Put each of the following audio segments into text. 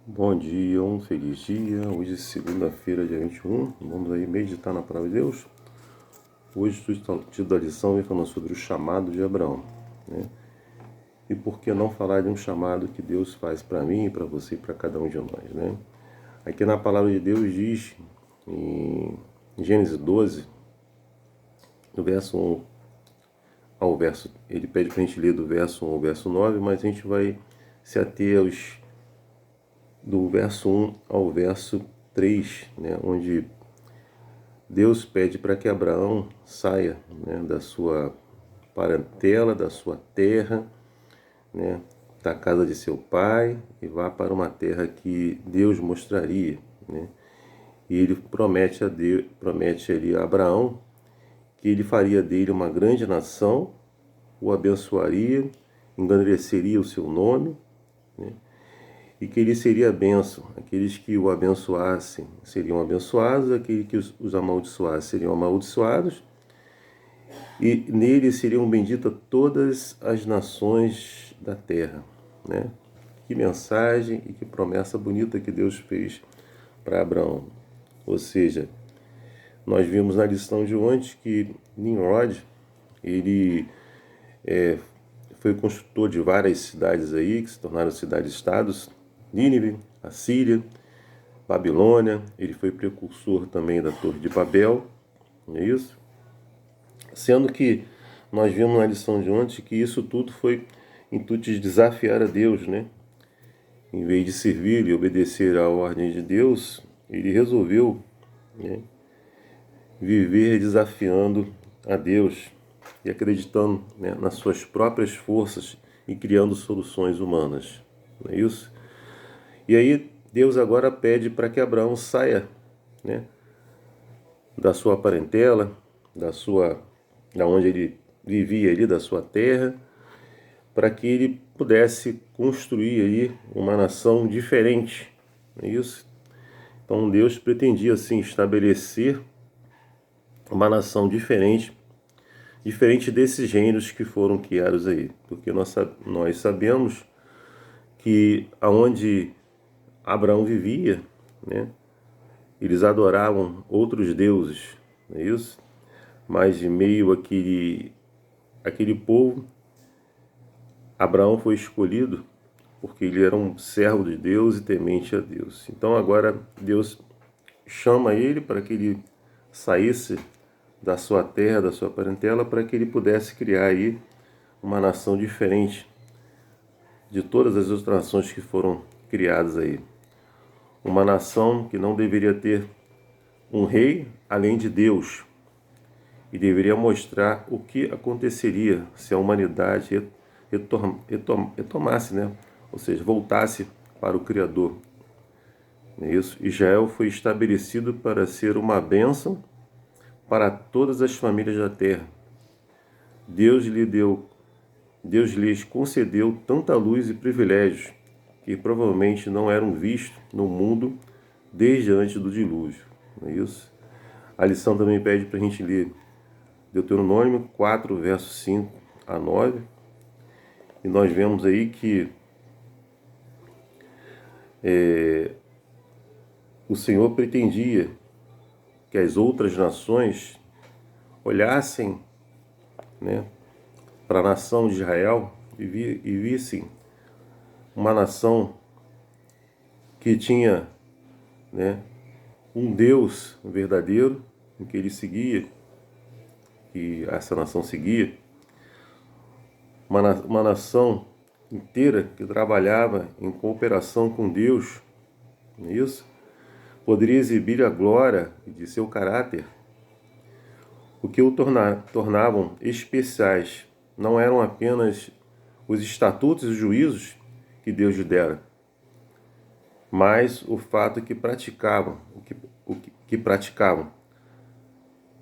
Bom dia, um feliz dia. Hoje é segunda-feira, dia 21. Vamos aí meditar na palavra de Deus. Hoje o título da lição vem falando sobre o chamado de Abraão, né? E por que não falar de um chamado que Deus faz para mim, para você e para cada um de nós, né? Aqui na palavra de Deus diz, em Gênesis 12, no verso 1 ao verso... Ele pede para a gente ler do verso 1 ao verso 9, mas a gente vai se ater do verso 1 ao verso 3, né, onde Deus pede para que Abraão saia, né, da sua parentela, da sua terra, né, da casa de seu pai, e vá para uma terra que Deus mostraria, né? E ele promete ali a Abraão que ele faria dele uma grande nação, o abençoaria, engrandeceria o seu nome, né? E que ele seria a bênção. Aqueles que o abençoassem seriam abençoados, aqueles que os amaldiçoassem seriam amaldiçoados, e nele seriam benditas todas as nações da terra, né? Que mensagem e que promessa bonita que Deus fez para Abraão. Ou seja, nós vimos na lição de ontem que Nimrod, ele foi construtor de várias cidades aí, que se tornaram cidades-estados, Nínive, Assíria, Babilônia. Ele foi precursor também da Torre de Babel, não é isso? Sendo que nós vimos na lição de ontem que isso tudo foi intuito de desafiar a Deus, né? Em vez de servir e obedecer à ordem de Deus, ele resolveu, né, viver desafiando a Deus e acreditando, né, nas suas próprias forças e criando soluções humanas, não é isso? E aí Deus agora pede para que Abraão saia, né, da sua parentela, da onde ele vivia ali, da sua terra, para que ele pudesse construir aí uma nação diferente, não é isso? Então Deus pretendia assim estabelecer uma nação diferente desses reinos que foram criados aí, porque nós sabemos que aonde Abraão vivia, né, eles adoravam outros deuses, não é isso? Mas de meio àquele povo, Abraão foi escolhido porque ele era um servo de Deus e temente a Deus. Então agora Deus chama ele para que ele saísse da sua terra, da sua parentela, para que ele pudesse criar aí uma nação diferente de todas as outras nações que foram criadas aí. Uma nação que não deveria ter um rei além de Deus, e deveria mostrar o que aconteceria se a humanidade retomasse, né? Ou seja, voltasse para o Criador. Isso. Israel foi estabelecido para ser uma bênção para todas as famílias da terra. Deus lhes concedeu tanta luz e privilégios que provavelmente não eram vistos no mundo desde antes do dilúvio. Não é isso? A lição também pede para a gente ler Deuteronômio 4, versos 5 a 9. E nós vemos aí que o Senhor pretendia que as outras nações olhassem, né, para a nação de Israel e vissem uma nação que tinha, né, um Deus verdadeiro em que ele seguia, que essa nação seguia, uma nação inteira que trabalhava em cooperação com Deus, não é isso? Poderia exibir a glória de seu caráter, o que o tornavam especiais. Não eram apenas os estatutos e os juízos que Deus lhe dera, mas o fato que praticavam, que praticavam.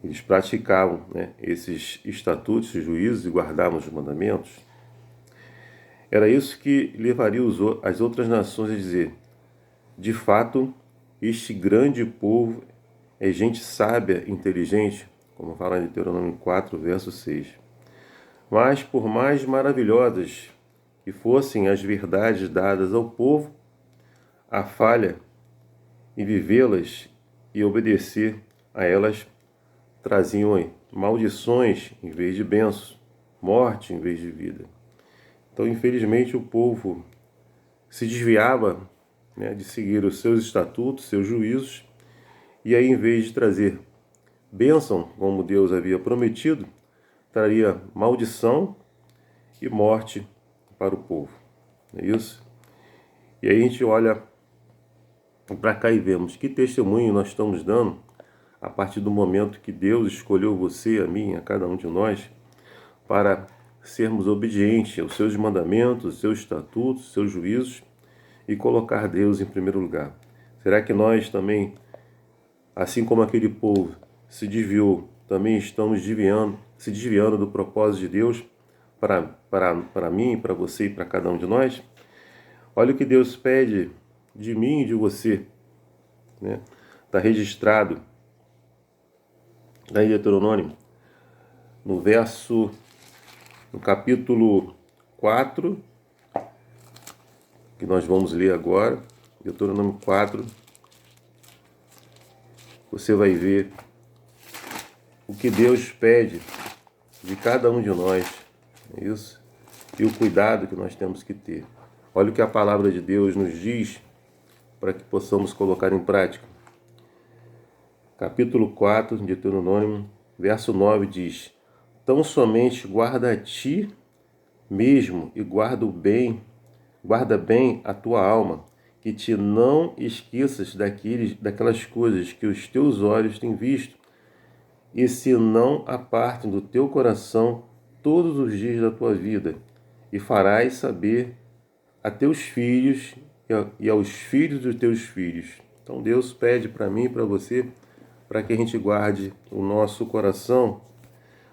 Eles praticavam, né, esses estatutos e juízos e guardavam os mandamentos. Era isso que levaria as outras nações a dizer: de fato, este grande povo é gente sábia, inteligente, como fala em Deuteronômio 4, verso 6. Mas, por mais maravilhosas que fossem as verdades dadas ao povo, a falha em vivê-las e obedecer a elas traziam maldições em vez de bênçãos, morte em vez de vida. Então, infelizmente, o povo se desviava, né, de seguir os seus estatutos, seus juízos, e aí, em vez de trazer bênção, como Deus havia prometido, traria maldição e morte para o povo. Não é isso? E aí a gente olha para cá e vemos que testemunho nós estamos dando a partir do momento que Deus escolheu você, a mim, a cada um de nós, para sermos obedientes aos seus mandamentos, aos seus estatutos, aos seus juízos e colocar Deus em primeiro lugar. Será que nós também, assim como aquele povo se desviou, também estamos se desviando do propósito de Deus para mim, para você e para cada um de nós? Olha o que Deus pede de mim e de você, né? Está registrado em Deuteronômio, no capítulo 4, que nós vamos ler agora, Deuteronômio 4, você vai ver o que Deus pede de cada um de nós, é isso? E o cuidado que nós temos que ter. Olha o que a palavra de Deus nos diz para que possamos colocar em prática. Capítulo 4 de Deuteronômio, verso 9 diz: Tão somente guarda a ti mesmo e guarda bem a tua alma, que te não esqueças daquelas coisas que os teus olhos têm visto, e se não apartem do teu coração todos os dias da tua vida, e farás saber a teus filhos e aos filhos dos teus filhos. Então Deus pede para mim e para você, para que a gente guarde o nosso coração,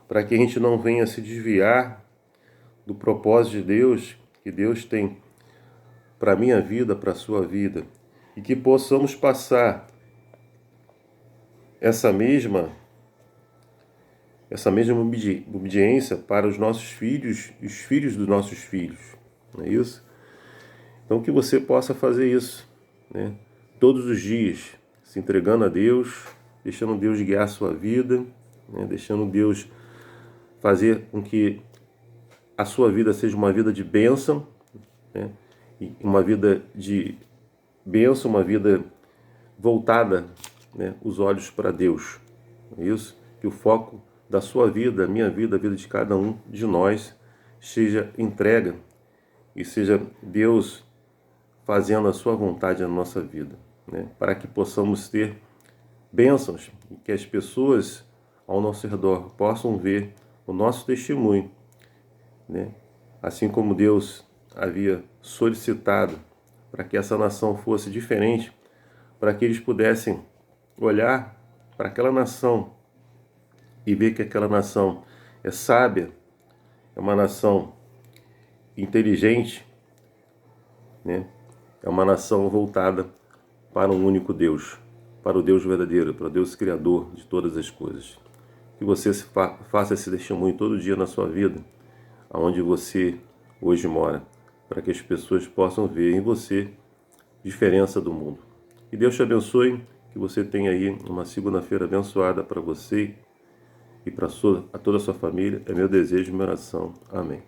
para que a gente não venha se desviar do propósito de Deus, que Deus tem para a minha vida, para a sua vida, e que possamos passar essa mesma obediência para os nossos filhos e os filhos dos nossos filhos, não é isso? Então que você possa fazer isso, né? Todos os dias, se entregando a Deus, deixando Deus guiar a sua vida, né? Deixando Deus fazer com que a sua vida seja uma vida de bênção, né? E uma vida de bênção, uma vida voltada, né, os olhos para Deus. É isso? Que o foco da sua vida, a minha vida, a vida de cada um de nós, seja entrega e seja Deus fazendo a sua vontade na nossa vida, né? Para que possamos ter bênçãos e que as pessoas ao nosso redor possam ver o nosso testemunho, né? Assim como Deus havia solicitado para que essa nação fosse diferente, para que eles pudessem olhar para aquela nação e ver que aquela nação é sábia, é uma nação inteligente, né? É uma nação voltada para um único Deus, para o Deus verdadeiro, para o Deus criador de todas as coisas. Que você faça esse testemunho todo dia na sua vida, aonde você hoje mora, para que as pessoas possam ver em você diferença do mundo. Que Deus te abençoe, que você tenha aí uma segunda-feira abençoada para você e para toda a sua família. É meu desejo e minha oração. Amém.